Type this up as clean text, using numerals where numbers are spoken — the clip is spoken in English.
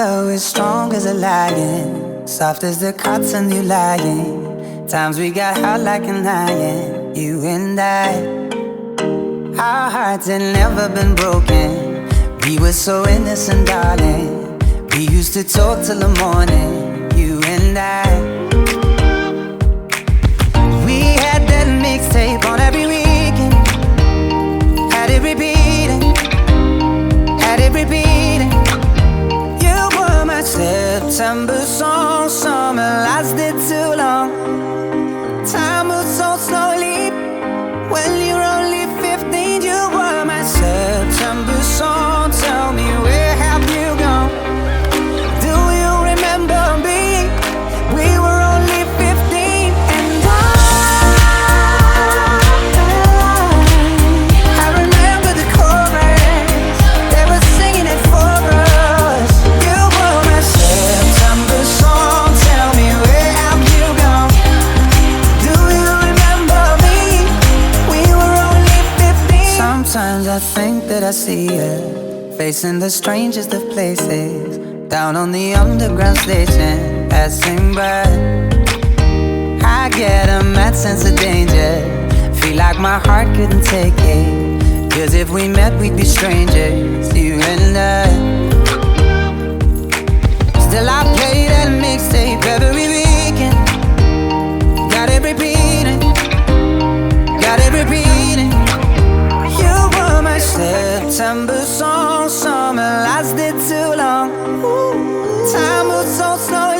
love is strong as a lion, soft as the cotton you lying. Times we got hot like an iron, you and I. Our hearts had never been broken. We were so innocent, darling. We used to talk till the morning, you and I. We had that mixtape on every weekend. Had it repeating, had it repeating. You were my September song. Summer lasted too long. Time moves so slowly when you're only 15. You were my September song. Tell me, where have you gone? Do you remember me? We were only 15, and I remember the chorus. They were singing it for us. You were my September song. Tell me, where have you gone? Do you remember me? We were only 15. Sometimes I think that I see you facing the strangest of places, down on the underground station, passing by. I get a mad sense of danger, feel like my heart couldn't take it. Cause if we met we'd be strangers, you and I. Still I play that mixtape every weekend. Got it repeating, got it repeating. You were my September song. Summer lasted too long. Time moves so slow